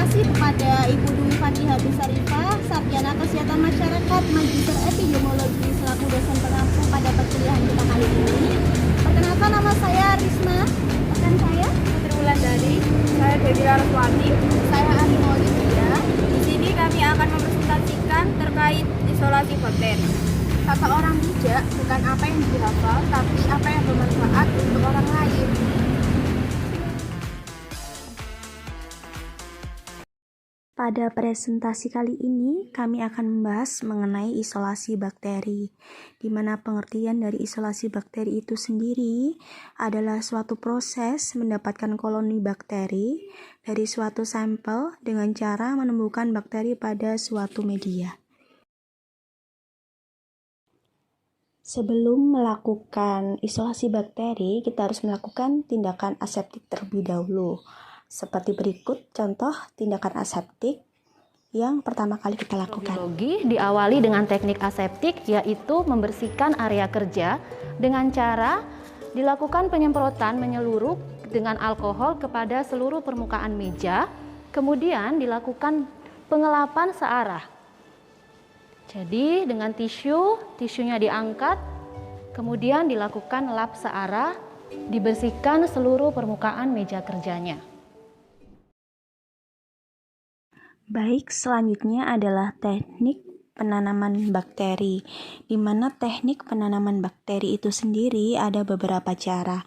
kasih kepada Ibu Dwi Fakihati Sarifah, Sarjana Kesehatan Masyarakat, Magister Epidemiologi selaku dosen pengampu pada perkuliahan kita kali ini. Perkenalkan, nama saya Risma, rekan saya Putri Wulandari, saya Dewi Laraswati, saya Ani Olivia. Di sini kami akan mempresentasikan terkait isolasi bakteri. Kata orang bijak bukan apa yang dihafal, tapi apa yang bermanfaat untuk orang lain. Pada presentasi kali ini, kami akan membahas mengenai isolasi bakteri, di mana pengertian dari isolasi bakteri itu sendiri adalah suatu proses mendapatkan koloni bakteri dari suatu sampel dengan cara menemukan bakteri pada suatu media. Sebelum melakukan isolasi bakteri, kita harus melakukan tindakan aseptik terlebih dahulu. Seperti berikut contoh tindakan aseptik yang pertama kali kita lakukan. Biologi diawali dengan teknik aseptik, yaitu membersihkan area kerja dengan cara dilakukan penyemprotan menyeluruh dengan alkohol kepada seluruh permukaan meja, kemudian dilakukan pengelapan searah. Jadi dengan tisunya diangkat, kemudian dilakukan lap searah, dibersihkan seluruh permukaan meja kerjanya. Baik, selanjutnya adalah teknik penanaman bakteri, di mana teknik penanaman bakteri itu sendiri ada beberapa cara.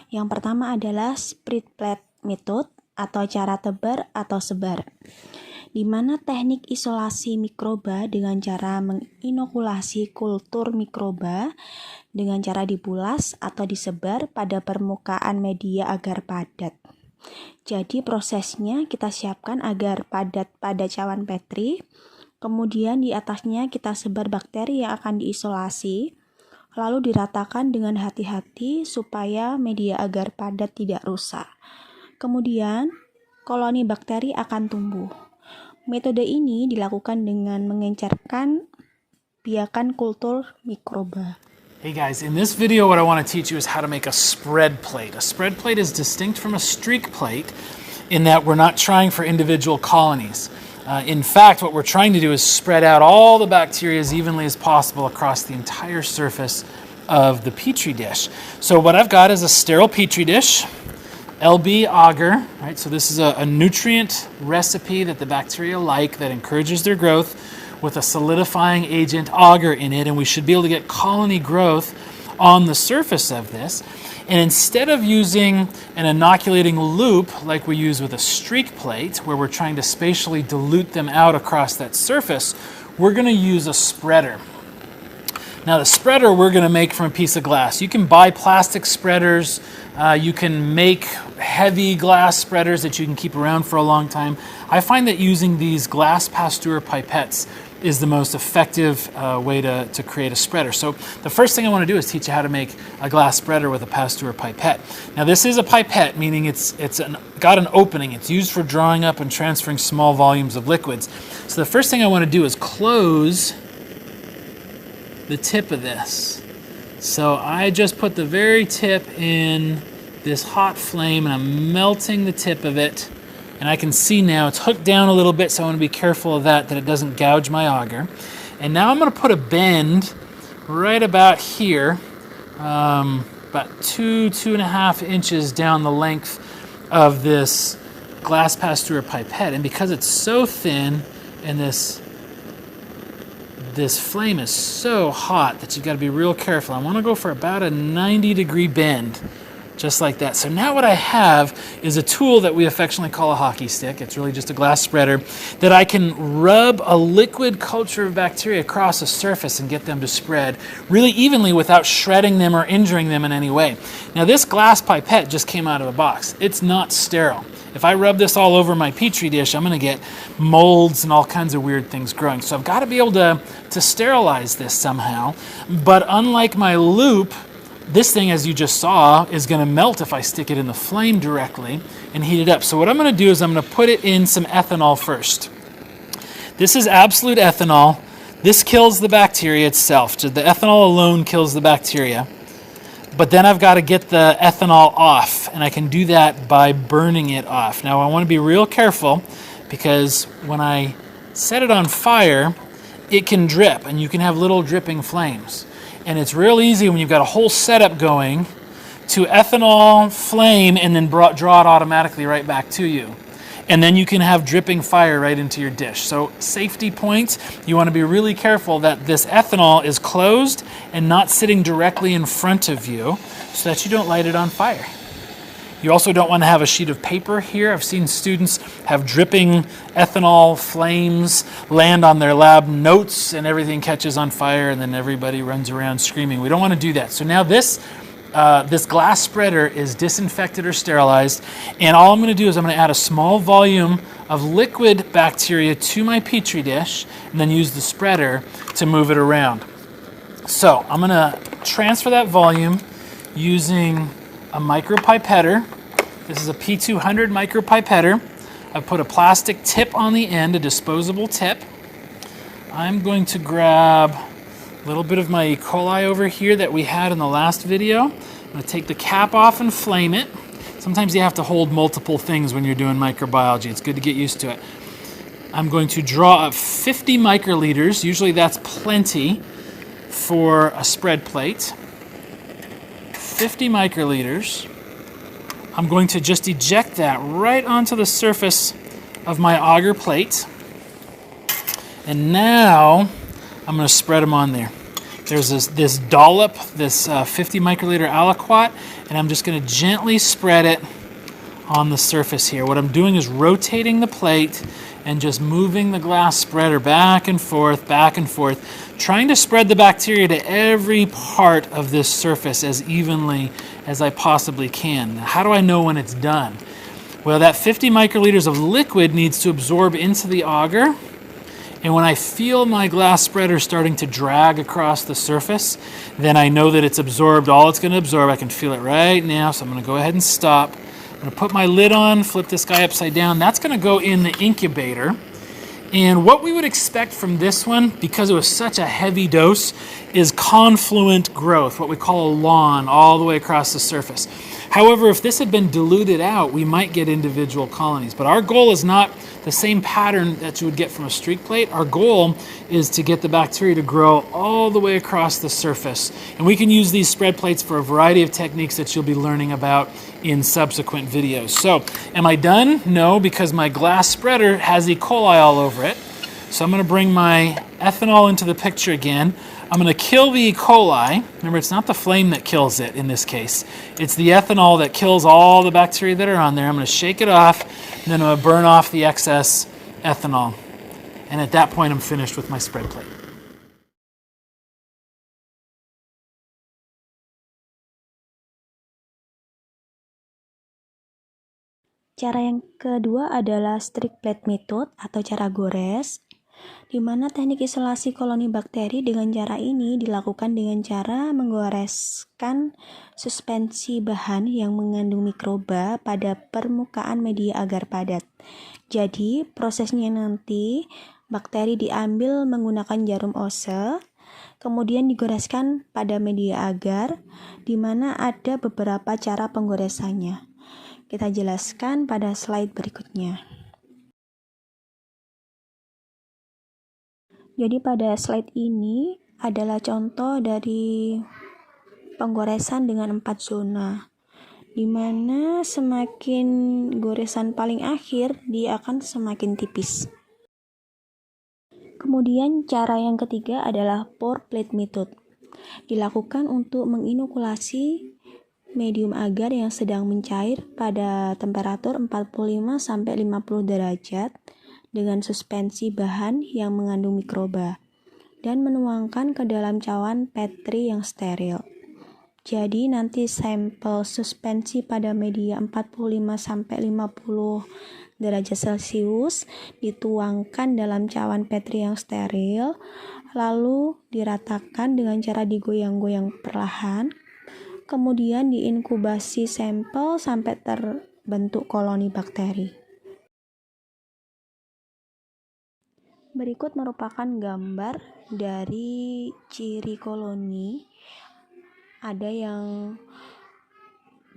Yang pertama adalah spread plate method atau cara tebar atau sebar, di mana teknik isolasi mikroba dengan cara menginokulasi kultur mikroba dengan cara dibulas atau disebar pada permukaan media agar padat. Jadi prosesnya kita siapkan agar padat pada cawan Petri, kemudian di atasnya kita sebar bakteri yang akan diisolasi, lalu diratakan dengan hati-hati supaya media agar padat tidak rusak. Kemudian koloni bakteri akan tumbuh. Metode ini dilakukan dengan mengencerkan biakan kultur mikroba. Hey guys, in this video what I want to teach you is how to make a spread plate. A spread plate is distinct from a streak plate in that we're not trying for individual colonies. In fact, what we're trying to do is spread out all the bacteria as evenly as possible across the entire surface of the Petri dish. So what I've got is a sterile Petri dish, LB agar, right? So this is a nutrient recipe that the bacteria like that encourages their growth, with a solidifying agent agar in it, and we should be able to get colony growth on the surface of this. And instead of using an inoculating loop like we use with a streak plate, where we're trying to spatially dilute them out across that surface, we're going to use a spreader. Now the spreader we're going to make from a piece of glass. You can buy plastic spreaders, you can make heavy glass spreaders that you can keep around for a long time. I find that using these glass Pasteur pipettes is the most effective way to create a spreader. So the first thing I want to do is teach you how to make a glass spreader with a Pasteur pipette. Now this is a pipette, meaning it's got an opening. It's used for drawing up and transferring small volumes of liquids. So the first thing I want to do is close the tip of this. So I just put the very tip in this hot flame and I'm melting the tip of it. And I can see now it's hooked down a little bit, so I want to be careful of that it doesn't gouge my agar. And now I'm going to put a bend right about here, about 2.5 inches down the length of this glass Pasteur pipette. And because it's so thin and this flame is so hot that you've got to be real careful, I want to go for about a 90-degree bend. Just like that. So now what I have is a tool that we affectionately call a hockey stick. It's really just a glass spreader that I can rub a liquid culture of bacteria across a surface and get them to spread really evenly without shredding them or injuring them in any way. Now this glass pipette just came out of a box. It's not sterile. If I rub this all over my Petri dish, I'm going to get molds and all kinds of weird things growing. So I've got to be able to sterilize this somehow. But unlike my loop, this thing, as you just saw, is going to melt if I stick it in the flame directly and heat it up. So what I'm going to do is I'm going to put it in some ethanol first. This is absolute ethanol. This kills the bacteria itself. So the ethanol alone kills the bacteria. But then I've got to get the ethanol off, and I can do that by burning it off. Now I want to be real careful because when I set it on fire, it can drip and you can have little dripping flames. And it's real easy when you've got a whole setup going to ethanol, flame, and then draw it automatically right back to you. And then you can have dripping fire right into your dish. So safety points, you want to be really careful that this ethanol is closed and not sitting directly in front of you so that you don't light it on fire. You also don't want to have a sheet of paper here. I've seen students have dripping ethanol flames land on their lab notes and everything catches on fire and then everybody runs around screaming. We don't want to do that. So now this glass spreader is disinfected or sterilized, and all I'm going to do is I'm going to add a small volume of liquid bacteria to my Petri dish and then use the spreader to move it around. So I'm going to transfer that volume using a micropipetter. This is a P200 micropipetter. I've put a plastic tip on the end, a disposable tip. I'm going to grab a little bit of my E. coli over here that we had in the last video. I'm going to take the cap off and flame it. Sometimes you have to hold multiple things when you're doing microbiology. It's good to get used to it. I'm going to draw up 50 microliters. Usually that's plenty for a spread plate. 50 microliters. I'm going to just eject that right onto the surface of my agar plate. And now I'm going to spread them on there. There's this dollop, this 50 microliter aliquot, and I'm just going to gently spread it on the surface here. What I'm doing is rotating the plate and just moving the glass spreader back and forth, trying to spread the bacteria to every part of this surface as evenly as I possibly can. Now, how do I know when it's done? Well, that 50 microliters of liquid needs to absorb into the agar. And when I feel my glass spreader starting to drag across the surface, then I know that it's absorbed all it's going to absorb. I can feel it right now, so I'm going to go ahead and stop. I'm going to put my lid on, flip this guy upside down. That's going to go in the incubator. And what we would expect from this one, because it was such a heavy dose, is confluent growth, what we call a lawn all the way across the surface. However, if this had been diluted out, we might get individual colonies. But our goal is not the same pattern that you would get from a streak plate. Our goal is to get the bacteria to grow all the way across the surface. And we can use these spread plates for a variety of techniques that you'll be learning about in subsequent videos. So, am I done? No, because my glass spreader has E. coli all over it. So I'm going to bring my ethanol into the picture again. I'm going to kill the E. coli. Remember, it's not the flame that kills it in this case. It's the ethanol that kills all the bacteria that are on there. I'm going to shake it off, and then I'm going to burn off the excess ethanol. And at that point, I'm finished with my spread plate. Cara yang kedua adalah streak plate method atau cara gores, di mana teknik isolasi koloni bakteri dengan cara ini dilakukan dengan cara menggoreskan suspensi bahan yang mengandung mikroba pada permukaan media agar padat. Jadi, prosesnya nanti bakteri diambil menggunakan jarum Ose, kemudian digoreskan pada media agar, di mana ada beberapa cara penggoresannya. Kita jelaskan pada slide berikutnya. Jadi pada slide ini adalah contoh dari penggoresan dengan 4 zona, di mana semakin goresan paling akhir, dia akan semakin tipis. Kemudian cara yang ketiga adalah pour plate method. Dilakukan untuk menginokulasi medium agar yang sedang mencair pada temperatur 45-50 derajat dengan suspensi bahan yang mengandung mikroba dan menuangkan ke dalam cawan Petri yang steril. Jadi nanti sampel suspensi pada media 45-50 derajat Celcius dituangkan dalam cawan Petri yang steril, lalu diratakan dengan cara digoyang-goyang perlahan. Kemudian diinkubasi sampel sampai terbentuk koloni bakteri. Berikut merupakan gambar dari ciri koloni. Ada yang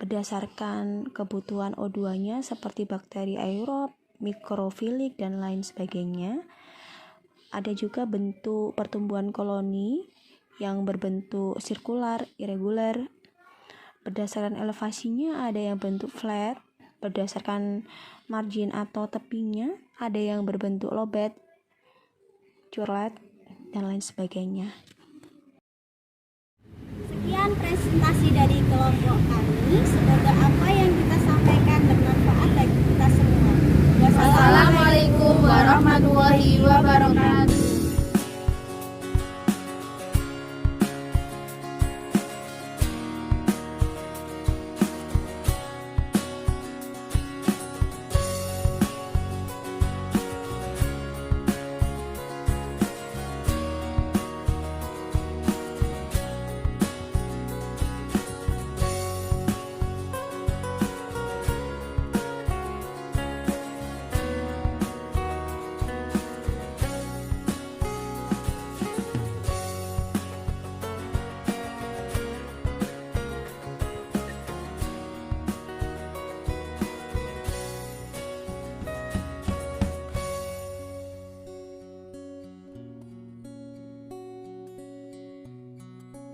berdasarkan kebutuhan O2-nya seperti bakteri aerob, mikrofilik, dan lain sebagainya. Ada juga bentuk pertumbuhan koloni yang berbentuk sirkular, irregular. Berdasarkan elevasinya ada yang bentuk flat, berdasarkan margin atau tepinya ada yang berbentuk lobet, curlet, dan lain sebagainya. Sekian presentasi dari kelompok kami. Semoga apa yang kita sampaikan bermanfaat bagi kita semua. Wassalamualaikum warahmatullahi wabarakatuh.